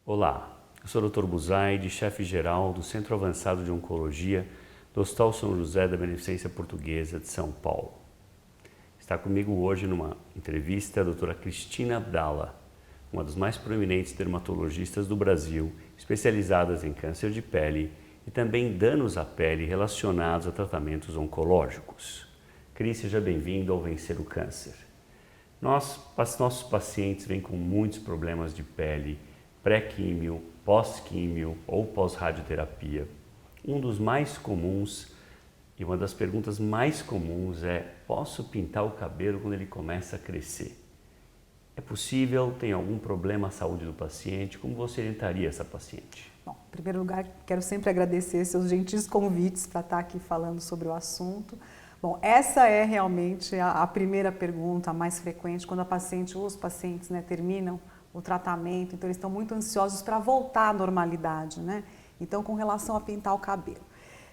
Olá, eu sou o Dr. Buzaide, chefe-geral do Centro Avançado de Oncologia do Hospital São José da Beneficência Portuguesa de São Paulo. Está comigo hoje numa entrevista a doutora Cristina Abdalla, uma das mais proeminentes dermatologistas do Brasil, especializadas em câncer de pele e também danos à pele relacionados a tratamentos oncológicos. Cris, seja bem-vindo ao Vencer o Câncer. Nossos pacientes vêm com muitos problemas de pele, pré-químio, pós-químio ou pós-radioterapia. Um dos mais comuns e uma das perguntas mais comuns é: posso pintar o cabelo quando ele começa a crescer? É possível? Tem algum problema à saúde do paciente? Como você orientaria essa paciente? Bom, em primeiro lugar, quero sempre agradecer seus gentis convites para estar aqui falando sobre o assunto. Bom, essa é realmente a primeira pergunta, a mais frequente, quando a paciente ou os pacientes terminam o tratamento, então eles estão muito ansiosos para voltar à normalidade, né? Então, com relação a pintar o cabelo.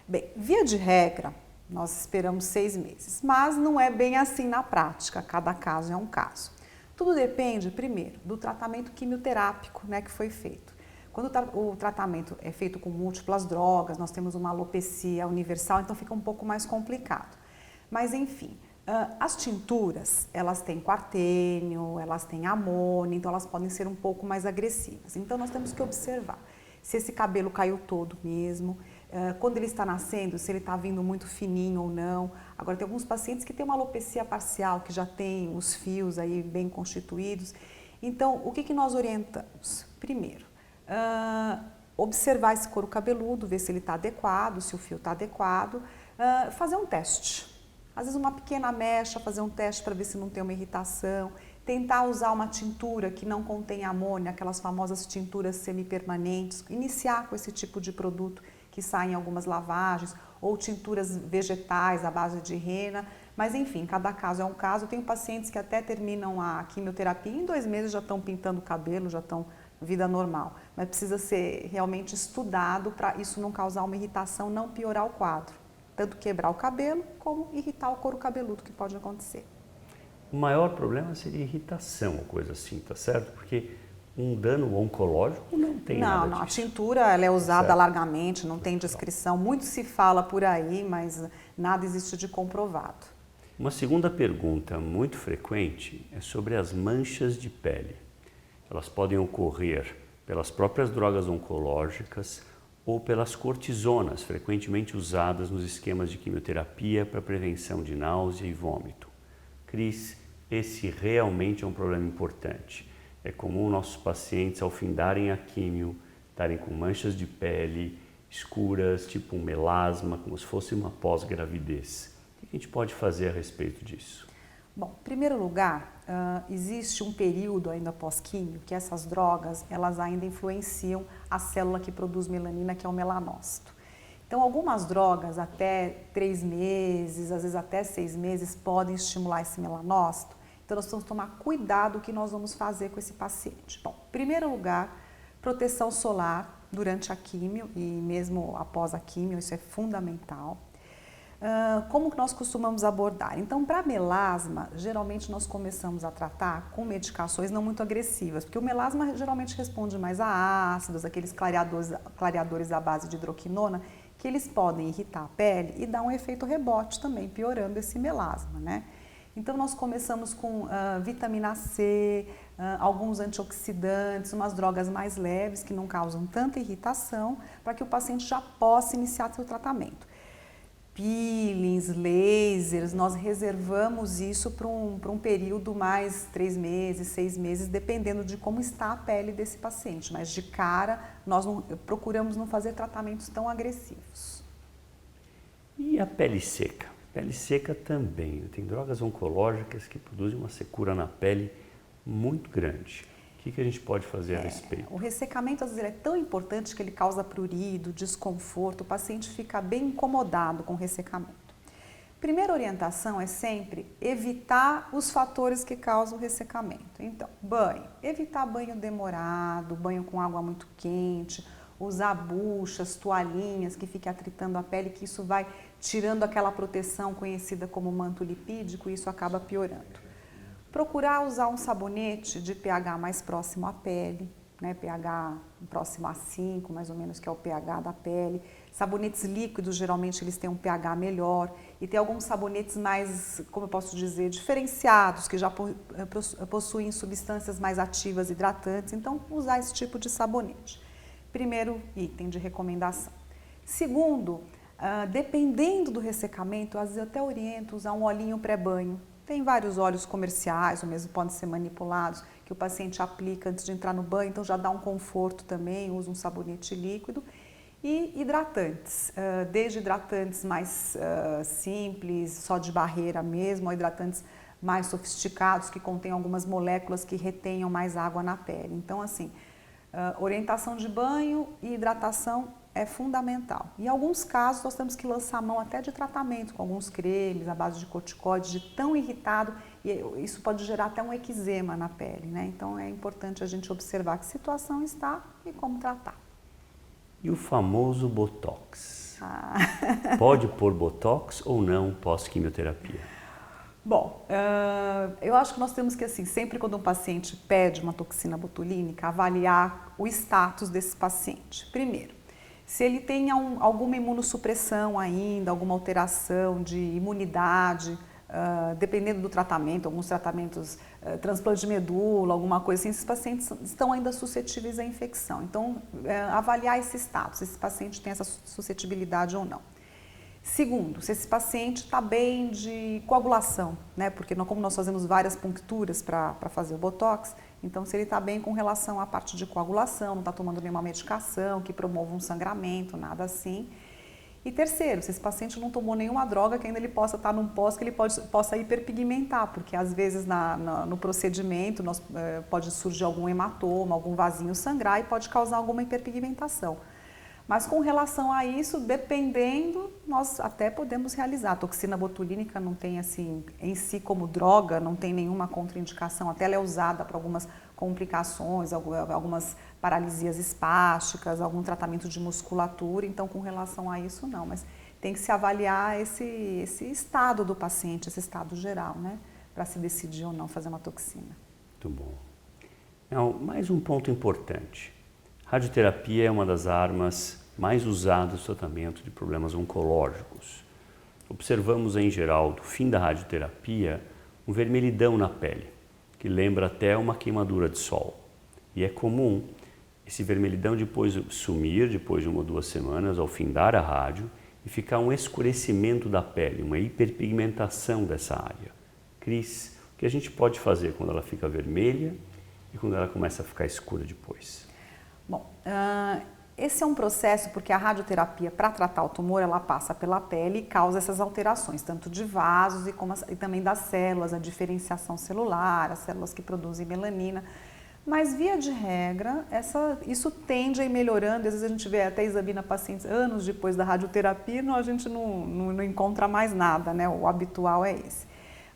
Bem, via de regra, nós esperamos 6 meses, mas não é bem assim na prática, cada caso é um caso. Tudo depende, primeiro, do tratamento quimioterápico, que foi feito. Quando o tratamento é feito com múltiplas drogas, nós temos uma alopecia universal, então fica um pouco mais complicado. Mas, enfim, as tinturas, elas têm quartênio, elas têm amônia, então elas podem ser um pouco mais agressivas. Então, nós temos que observar se esse cabelo caiu todo mesmo, quando ele está nascendo, se ele está vindo muito fininho ou não. Agora, tem alguns pacientes que têm uma alopecia parcial, que já tem os fios aí bem constituídos. Então, o que nós orientamos? Primeiro, observar esse couro cabeludo, ver se ele está adequado, se o fio está adequado, fazer um teste. Às vezes uma pequena mecha, fazer um teste para ver se não tem uma irritação, tentar usar uma tintura que não contém amônia, aquelas famosas tinturas semipermanentes, iniciar com esse tipo de produto que sai em algumas lavagens, ou tinturas vegetais à base de rena, mas enfim, cada caso é um caso. Eu tenho pacientes que até terminam a quimioterapia e em 2 meses já estão pintando o cabelo, já estão vida normal, mas precisa ser realmente estudado para isso não causar uma irritação, não piorar o quadro. Tanto quebrar o cabelo, como irritar o couro cabeludo, que pode acontecer. O maior problema seria irritação ou coisa assim, tá certo? Porque um dano oncológico não tem nada disso. Não, a tintura ela é usada largamente, não tem descrição. Muito se fala por aí, mas nada existe de comprovado. Uma segunda pergunta muito frequente é sobre as manchas de pele. Elas podem ocorrer pelas próprias drogas oncológicas ou pelas cortisonas, frequentemente usadas nos esquemas de quimioterapia para prevenção de náusea e vômito. Cris, esse realmente é um problema importante. É comum nossos pacientes, ao findarem a quimio, estarem com manchas de pele escuras, tipo um melasma, como se fosse uma pós-gravidez. O que a gente pode fazer a respeito disso? Bom, em primeiro lugar, existe um período ainda pós-químio que essas drogas, elas ainda influenciam a célula que produz melanina, que é o melanócito. Então, algumas drogas até 3 meses, às vezes até 6 meses, podem estimular esse melanócito. Então, nós precisamos tomar cuidado do que nós vamos fazer com esse paciente. Bom, em primeiro lugar, proteção solar durante a químio e mesmo após a químio, isso é fundamental. Como que nós costumamos abordar? Então, para melasma, geralmente nós começamos a tratar com medicações não muito agressivas, porque o melasma geralmente responde mais a ácidos, aqueles clareadores à base de hidroquinona, que eles podem irritar a pele e dar um efeito rebote também, piorando esse melasma, né? Então, nós começamos com vitamina C, alguns antioxidantes, umas drogas mais leves que não causam tanta irritação, para que o paciente já possa iniciar seu tratamento. Peelings, lasers, nós reservamos isso para um período mais 3 meses, 6 meses, dependendo de como está a pele desse paciente. Mas de cara, nós procuramos não fazer tratamentos tão agressivos. E a pele seca? Pele seca também. Tem drogas oncológicas que produzem uma secura na pele muito grande. O que a gente pode fazer a respeito? O ressecamento, às vezes, é tão importante que ele causa prurido, desconforto, o paciente fica bem incomodado com o ressecamento. Primeira orientação é sempre evitar os fatores que causam o ressecamento. Então, banho. Evitar banho demorado, banho com água muito quente, usar buchas, toalhinhas que fiquem atritando a pele, que isso vai tirando aquela proteção conhecida como manto lipídico e isso acaba piorando. Procurar usar um sabonete de pH mais próximo à pele, né, pH próximo a 5, mais ou menos, que é o pH da pele. Sabonetes líquidos, geralmente, eles têm um pH melhor. E tem alguns sabonetes mais, como eu posso dizer, diferenciados, que já possuem substâncias mais ativas, hidratantes. Então, usar esse tipo de sabonete. Primeiro item de recomendação. Segundo, dependendo do ressecamento, às vezes eu até oriento usar um olhinho pré-banho. Tem vários óleos comerciais, ou mesmo podem ser manipulados, que o paciente aplica antes de entrar no banho, então já dá um conforto também, usa um sabonete líquido. E hidratantes, desde hidratantes mais simples, só de barreira mesmo, ou hidratantes mais sofisticados, que contêm algumas moléculas que retenham mais água na pele. Então, assim, orientação de banho e hidratação é fundamental. Em alguns casos, nós temos que lançar a mão até de tratamento, com alguns cremes, à base de corticoides, de tão irritado, e isso pode gerar até um eczema na pele, né? Então, é importante a gente observar que situação está e como tratar. E o famoso Botox? Pode pôr Botox ou não pós-quimioterapia? Bom, eu acho que nós temos que, assim, sempre quando um paciente pede uma toxina botulínica, avaliar o status desse paciente. Primeiro, se ele tem alguma imunossupressão ainda, alguma alteração de imunidade, dependendo do tratamento, alguns tratamentos, transplante de medula, alguma coisa assim, esses pacientes estão ainda suscetíveis à infecção. Então, avaliar esse status, se esse paciente tem essa suscetibilidade ou não. Segundo, se esse paciente está bem de coagulação, né? Porque como nós fazemos várias puncturas para fazer o Botox, então se ele está bem com relação à parte de coagulação, não está tomando nenhuma medicação que promova um sangramento, nada assim. E terceiro, se esse paciente não tomou nenhuma droga que ainda ele possa estar num pós que ele possa hiperpigmentar, porque às vezes no procedimento pode surgir algum hematoma, algum vasinho sangrar e pode causar alguma hiperpigmentação. Mas com relação a isso, dependendo, nós até podemos realizar. A toxina botulínica não tem, assim, em si como droga, não tem nenhuma contraindicação, até ela é usada para algumas complicações, algumas paralisias espásticas, algum tratamento de musculatura, então com relação a isso não, mas tem que se avaliar esse estado do paciente, esse estado geral, né, para se decidir ou não fazer uma toxina. Muito bom. Então, mais um ponto importante. Radioterapia é uma das armas mais usadas no tratamento de problemas oncológicos. Observamos, em geral, do fim da radioterapia, um vermelhidão na pele, que lembra até uma queimadura de sol. E é comum esse vermelhidão depois sumir, depois de 1 ou 2 semanas, ao findar a rádio, e ficar um escurecimento da pele, uma hiperpigmentação dessa área. Cris, o que a gente pode fazer quando ela fica vermelha e quando ela começa a ficar escura depois? Bom, esse é um processo porque a radioterapia, para tratar o tumor, ela passa pela pele e causa essas alterações, tanto de vasos e também das células, a diferenciação celular, as células que produzem melanina. Mas, via de regra, isso tende a ir melhorando. Às vezes a gente vê, até examina pacientes anos depois da radioterapia, a gente não encontra mais nada, né? O habitual é esse.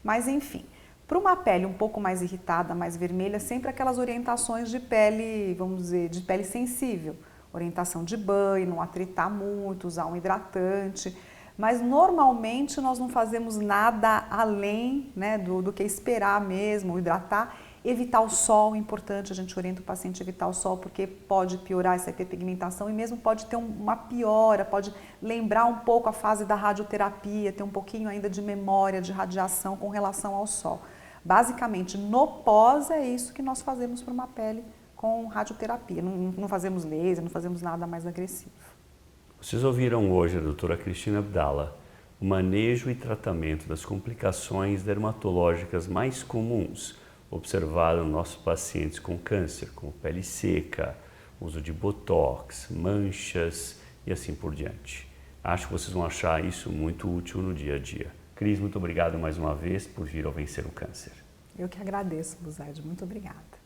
Mas, enfim. Para uma pele um pouco mais irritada, mais vermelha, sempre aquelas orientações de pele, vamos dizer, de pele sensível. Orientação de banho, não atritar muito, usar um hidratante. Mas normalmente nós não fazemos nada além, né, do que esperar mesmo, hidratar. Evitar o sol, é importante, a gente orienta o paciente a evitar o sol porque pode piorar essa hiperpigmentação e mesmo pode ter uma piora, pode lembrar um pouco a fase da radioterapia, ter um pouquinho ainda de memória de radiação com relação ao sol. Basicamente, no pós é isso que nós fazemos para uma pele com radioterapia. Não fazemos laser, não fazemos nada mais agressivo. Vocês ouviram hoje a doutora Cristina Abdalla, o manejo e tratamento das complicações dermatológicas mais comuns observadas nos nossos pacientes com câncer, como pele seca, uso de botox, manchas e assim por diante. Acho que vocês vão achar isso muito útil no dia a dia. Cris, muito obrigado mais uma vez por vir ao Vencer o Câncer. Eu que agradeço, Buzaide. Muito obrigada.